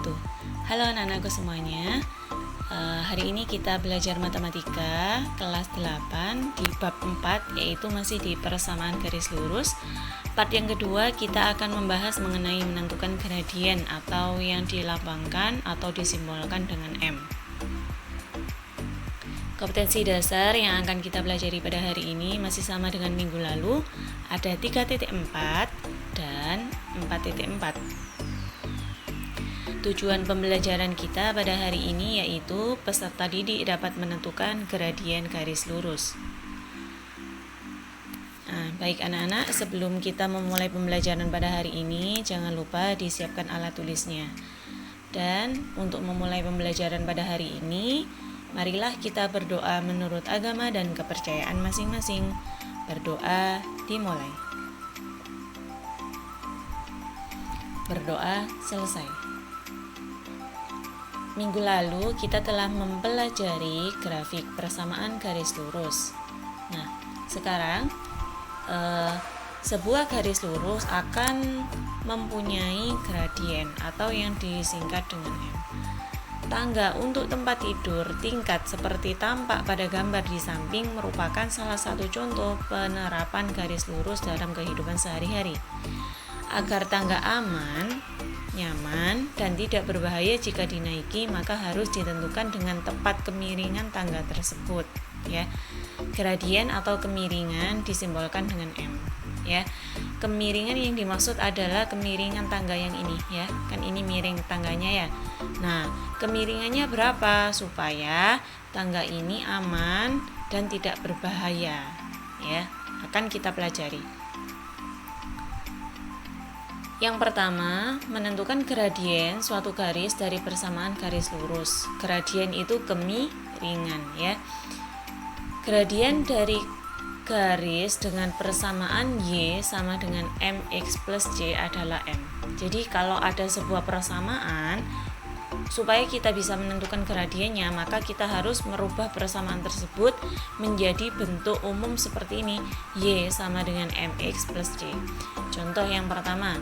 wabarakatuh. Halo anak-anakku semuanya. Hari ini kita belajar matematika kelas 8 di bab 4, yaitu masih di persamaan garis lurus. Part yang kedua kita akan membahas mengenai menentukan gradien atau yang dilambangkan atau disimbolkan dengan M. Kompetensi dasar yang akan kita pelajari pada hari ini masih sama dengan minggu lalu. Ada 3.4 dan 4.4. Tujuan pembelajaran kita pada hari ini yaitu peserta didik dapat menentukan gradien garis lurus. Baik anak-anak, sebelum kita memulai pembelajaran pada hari ini, jangan lupa disiapkan alat tulisnya. Dan untuk memulai pembelajaran pada hari ini, marilah kita berdoa menurut agama dan kepercayaan masing-masing. Berdoa dimulai. Berdoa selesai. Minggu lalu kita telah mempelajari grafik persamaan garis lurus. Nah, sekarang sebuah garis lurus akan mempunyai gradien atau yang disingkat dengan M. Tangga untuk tempat tidur tingkat seperti tampak pada gambar di samping merupakan salah satu contoh penerapan garis lurus dalam kehidupan sehari-hari. Agar tangga aman, nyaman, dan tidak berbahaya jika dinaiki, maka harus ditentukan dengan tepat kemiringan tangga tersebut, ya. Gradien atau kemiringan disimbolkan dengan M, ya. Kemiringan yang dimaksud adalah kemiringan tangga yang ini, ya. Kan ini miring tangganya, ya. Nah, kemiringannya berapa supaya tangga ini aman dan tidak berbahaya, ya. Akan kita pelajari. Yang pertama, menentukan gradien suatu garis dari persamaan garis lurus. Gradien itu kemiringan, ya. Gradien dari garis dengan persamaan Y sama dengan MX plus Y adalah M. Jadi kalau ada sebuah persamaan, supaya kita bisa menentukan gradiennya, maka kita harus merubah persamaan tersebut menjadi bentuk umum seperti ini. Y sama dengan MX plus Y. Contoh yang pertama,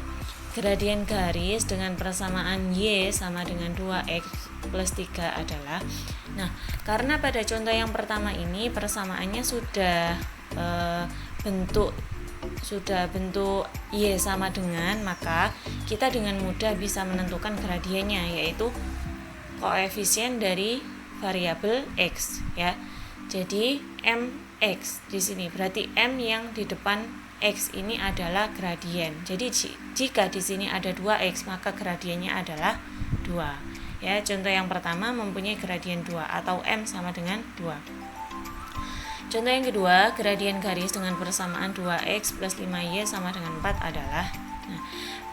gradien garis dengan persamaan Y sama dengan 2X plus 3 adalah, nah, karena pada contoh yang pertama ini persamaannya sudah bentuk Y sama dengan, maka kita dengan mudah bisa menentukan gradiennya, yaitu koefisien dari variabel X, ya. Jadi MX di sini berarti M yang di depan X ini adalah gradien. Jadi jika di sini ada 2X, maka gradiennya adalah 2. Ya, contoh yang pertama mempunyai gradien 2 atau M sama dengan 2. Contoh yang kedua, gradien garis dengan persamaan 2X plus 5Y sama dengan 4 adalah, nah,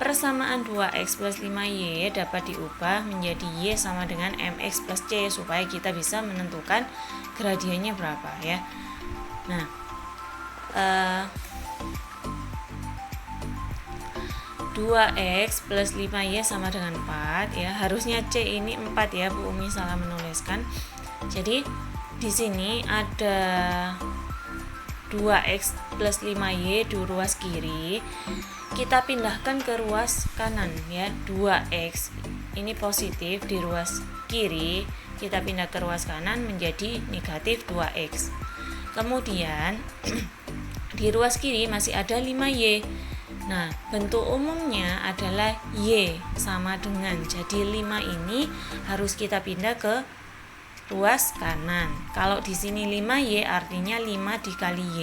persamaan 2X plus 5Y dapat diubah menjadi Y sama dengan MX plus C supaya kita bisa menentukan gradiennya berapa, ya. Nah, 2X plus 5Y sama dengan 4, ya. Harusnya C ini 4, ya. Bu Umi salah menuliskan. Jadi di sini ada 2X plus 5Y di ruas kiri. Kita pindahkan ke ruas kanan, ya. 2X ini positif di ruas kiri, kita pindah ke ruas kanan menjadi negatif 2X. Kemudian di ruas kiri masih ada 5Y. Nah, bentuk umumnya adalah Y sama dengan, jadi 5 ini harus kita pindah ke ruas kanan. Kalau di sini 5Y artinya 5 dikali Y.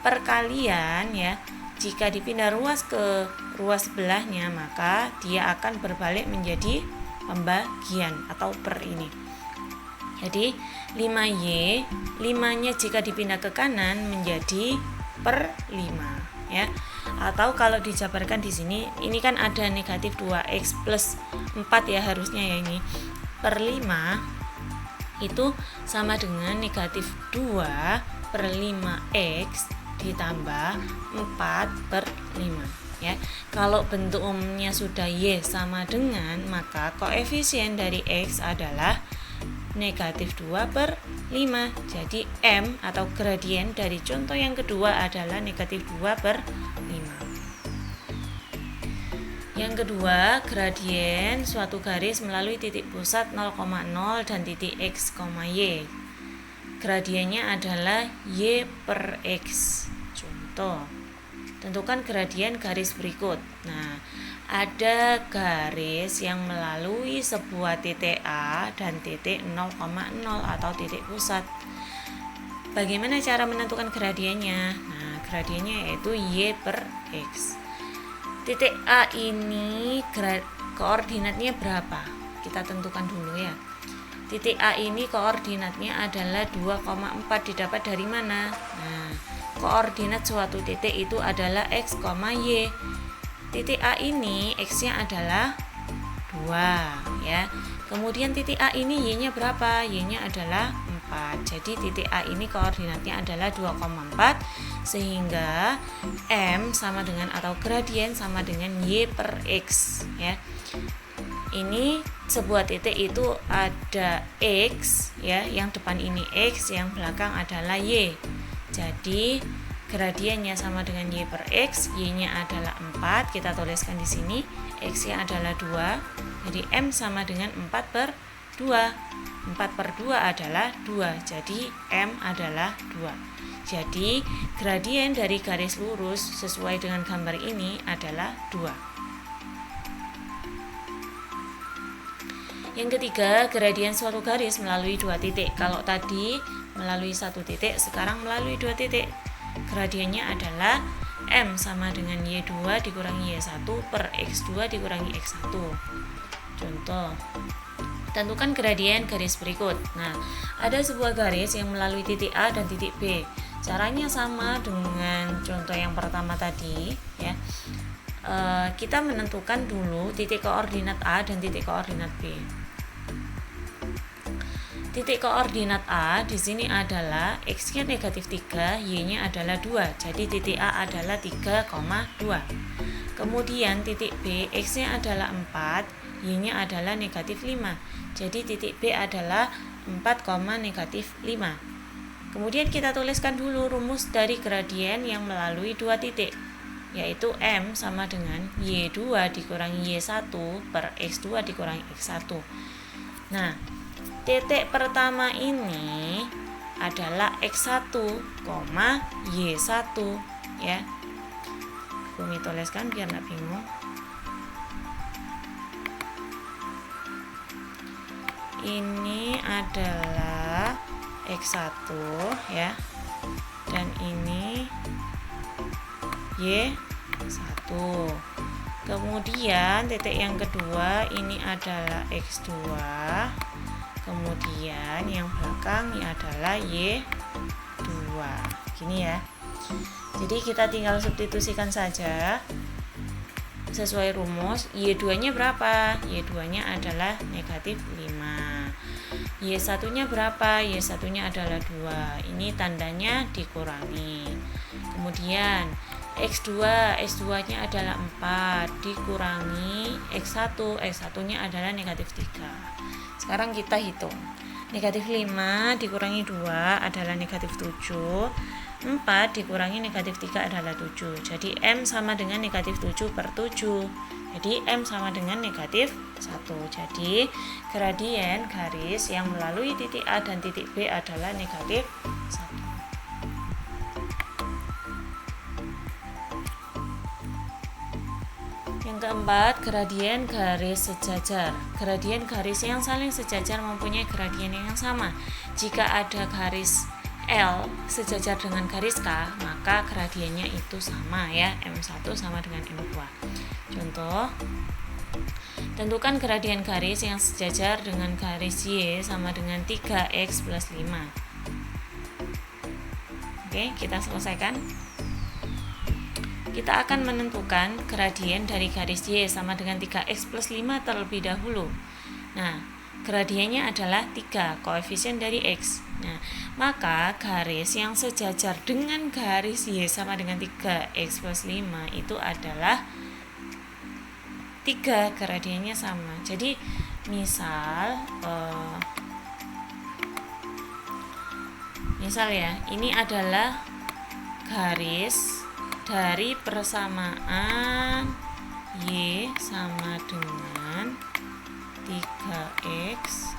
Perkalian, ya. Jika dipindah ruas ke ruas sebelahnya, maka dia akan berbalik menjadi pembagian atau per ini. Jadi 5Y, 5-nya jika dipindah ke kanan menjadi per 5, ya. Atau kalau dijabarkan di sini, ini kan ada negatif 2X plus 4, ya, harusnya, ya, ini per 5 itu sama dengan negatif 2 per 5X ditambah 4 per 5, ya. Kalau bentuk umumnya sudah Y sama dengan, maka koefisien dari X adalah negatif 2 per 5. Jadi M atau gradien dari contoh yang kedua adalah negatif 2 per 5. Yang kedua, gradien suatu garis melalui titik pusat 0,0 dan titik x, y. Gradiennya adalah y per x. Contoh, tentukan gradien garis berikut. Nah, ada garis yang melalui sebuah titik A dan titik 0,0 atau titik pusat. Bagaimana cara menentukan gradiennya? Nah, gradiennya yaitu y per x. Titik A ini koordinatnya berapa? Kita tentukan dulu ya. Titik A ini koordinatnya adalah 2,4. Didapat dari mana? Nah, koordinat suatu titik itu adalah x, y. Titik A ini x-nya adalah 2 ya. Kemudian titik A ini y-nya berapa? Y-nya adalah 4. Jadi titik A ini koordinatnya adalah 2,4 sehingga M sama dengan atau gradien sama dengan y per x ya. Ini sebuah titik itu ada x ya, yang depan ini x, yang belakang adalah y. Jadi gradiennya sama dengan y per x, y-nya adalah 4, kita tuliskan di sini, x-nya adalah 2. Jadi M sama dengan 4 per 2. 4 per 2 adalah 2. Jadi M adalah 2. Jadi gradien dari garis lurus sesuai dengan gambar ini adalah 2. Yang ketiga, gradien suatu garis melalui 2 titik. Kalau tadi melalui 1 titik, sekarang melalui 2 titik. Gradiennya adalah M sama dengan Y2 dikurangi Y1 per X2 dikurangi X1. Contoh, tentukan gradien garis berikut. Nah, ada sebuah garis yang melalui titik A dan titik B. Caranya sama dengan contoh yang pertama tadi ya. Kita menentukan dulu titik koordinat A dan titik koordinat B. Titik koordinat A di sini adalah x-nya negatif 3, y-nya adalah 2. Jadi titik A adalah 3,2. Kemudian titik B, x-nya adalah 4, y-nya adalah negatif 5. Jadi titik B adalah 4, negatif 5. Kemudian kita tuliskan dulu rumus dari gradien yang melalui 2 titik, yaitu M sama dengan Y2 dikurangi Y1 per X2 dikurangi X1. Nah, titik pertama ini adalah X1, Y1 ya. Bumi tuliskan biar nggak bingung. Ini adalah X1 ya. Dan ini Y1. Kemudian titik yang kedua ini adalah X2. Kemudian yang belakang ini adalah Y2. Gini ya. Jadi kita tinggal substitusikan saja sesuai rumus. Y2-nya berapa? Y2-nya adalah negatif 5. Y1-nya berapa? Y1-nya adalah 2. Ini tandanya dikurangi. Kemudian X2, X2-nya adalah 4 dikurangi X1, X1-nya adalah negatif 3. Sekarang kita hitung. Negatif 5 dikurangi 2 adalah negatif 7. 4 dikurangi negatif 3 adalah 7. Jadi M sama dengan negatif 7 per 7. Jadi M sama dengan negatif 1. Jadi gradien garis yang melalui titik A dan titik B adalah negatif 1. Yang keempat, gradien garis sejajar. Gradien garis yang saling sejajar mempunyai gradien yang sama. Jika ada garis L sejajar dengan garis K, maka gradiennya itu sama ya, M1 sama dengan M2. Contoh, tentukan gradien garis yang sejajar dengan garis Y sama dengan 3X plus 5. Oke, kita selesaikan. Kita akan menentukan gradien dari garis Y sama dengan 3X plus 5 terlebih dahulu. Nah, gradiennya adalah 3, koefisien dari X. Nah, maka garis yang sejajar dengan garis Y sama dengan 3X plus 5 itu adalah 3, gradiennya sama. Jadi misal ya, ini adalah garis dari persamaan Y sama dengan 3X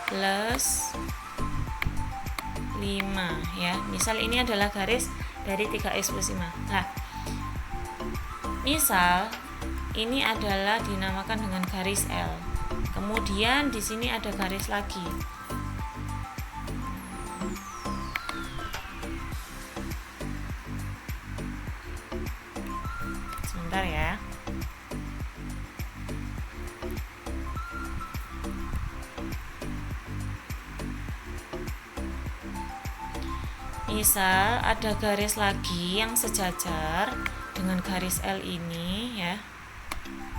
plus 5 ya. Misal ini adalah garis dari 3X plus 5. Nah, misal ini adalah dinamakan dengan garis L. Kemudian di sini ada garis lagi. Sebentar ya. Misal ada garis lagi yang sejajar dengan garis L ini ya.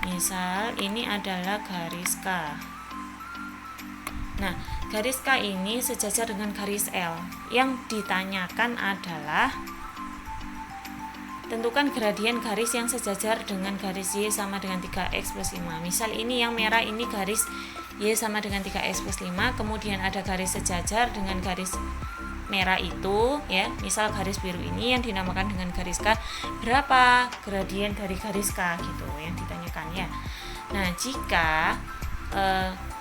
Misal ini adalah garis K. Nah, garis K ini sejajar dengan garis L. Yang ditanyakan adalah tentukan gradien garis yang sejajar dengan garis Y sama dengan 3X plus 5. Misal ini yang merah ini garis Y sama dengan 3X plus 5. Kemudian ada garis sejajar dengan garis merah itu ya, misal garis biru ini yang dinamakan dengan garis K. Berapa gradien dari garis K gitu yang ditanyakan ya. Nah, jika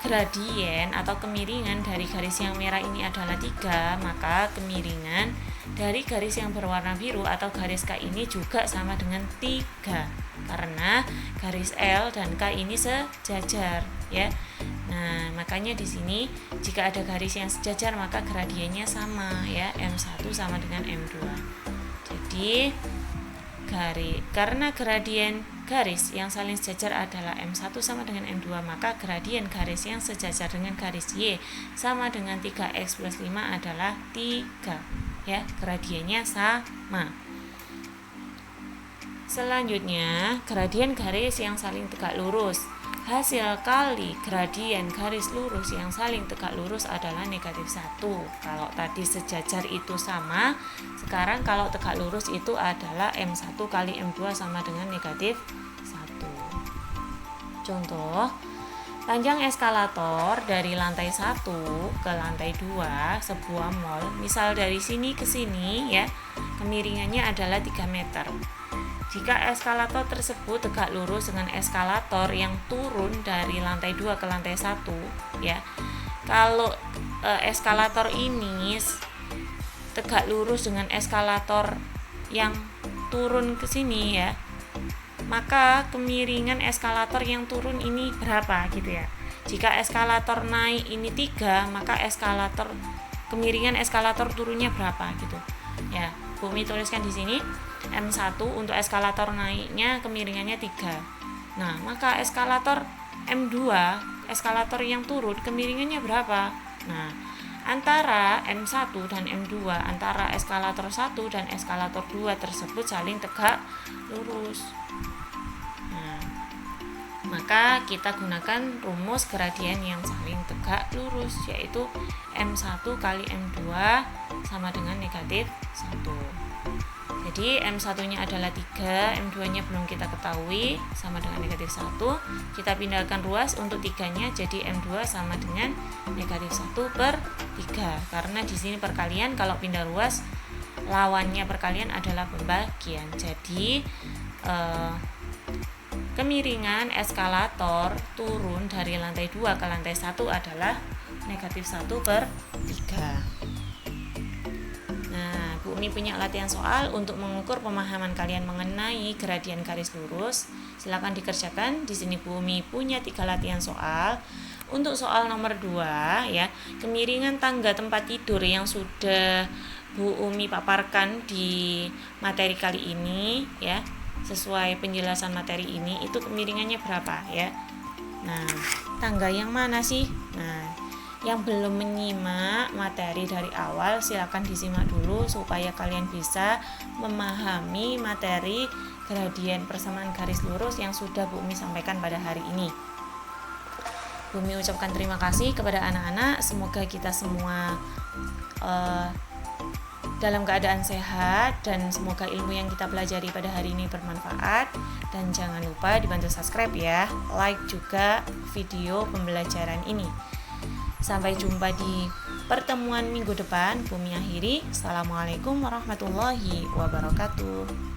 gradien atau kemiringan dari garis yang merah ini adalah 3, maka kemiringan dari garis yang berwarna biru atau garis K ini juga sama dengan 3 karena garis L dan K ini sejajar ya. Nah, makanya di sini jika ada garis yang sejajar maka gradiennya sama ya, M1 sama dengan M2. Jadi karena gradien garis yang saling sejajar adalah M1 sama dengan M2, maka gradien garis yang sejajar dengan garis Y sama dengan 3X plus 5 adalah 3 ya, gradiennya sama. Selanjutnya, gradien garis yang saling tegak lurus. Hasil kali gradien garis lurus yang saling tegak lurus adalah negatif 1. Kalau tadi sejajar itu sama, sekarang kalau tegak lurus itu adalah M1 kali M2 sama dengan negatif 1. Contoh, panjang eskalator dari lantai 1 ke lantai 2 sebuah mall, misal dari sini ke sini ya, kemiringannya adalah 3 meter. Jika eskalator tersebut tegak lurus dengan eskalator yang turun dari lantai 2 ke lantai 1 ya. Kalau eskalator ini tegak lurus dengan eskalator yang turun ke sini ya, maka kemiringan eskalator yang turun ini berapa gitu ya. Jika eskalator naik ini 3, maka kemiringan eskalator turunnya berapa gitu. Ya, Bumi tuliskan di sini M1 untuk eskalator naiknya kemiringannya 3. Nah, maka eskalator M2, eskalator yang turun kemiringannya berapa? Nah, antara M1 dan M2, antara eskalator 1 dan eskalator 2 tersebut saling tegak lurus. Nah, maka kita gunakan rumus gradien yang saling tegak lurus, yaitu M1 kali M2 sama dengan negatif 1. Jadi M1-nya adalah 3, M2-nya belum kita ketahui, sama dengan negatif 1. Kita pindahkan ruas untuk 3-nya, jadi M2 sama dengan negatif 1/3. Karena di sini perkalian, kalau pindah ruas, lawannya perkalian adalah pembagian. Jadi, kemiringan eskalator turun dari lantai 2 ke lantai 1 adalah negatif 1/3. Bu Umi punya latihan soal untuk mengukur pemahaman kalian mengenai gradien garis lurus. Silakan dikerjakan. Di sini Bu Umi punya 3 latihan soal. Untuk soal nomor 2 ya, kemiringan tangga tempat tidur yang sudah Bu Umi paparkan di materi kali ini ya, sesuai penjelasan materi ini, itu kemiringannya berapa ya. Nah, tangga yang mana sih? Nah, yang belum menyimak materi dari awal, silakan disimak dulu supaya kalian bisa memahami materi gradien persamaan garis lurus yang sudah Bu Umi sampaikan pada hari ini. Bu Umi ucapkan terima kasih kepada anak-anak. Semoga kita semua dalam keadaan sehat, dan semoga ilmu yang kita pelajari pada hari ini bermanfaat. Dan jangan lupa dibantu subscribe ya, like juga video pembelajaran ini. Sampai jumpa di pertemuan minggu depan. Bu Umi akhiri. Assalamualaikum warahmatullahi wabarakatuh.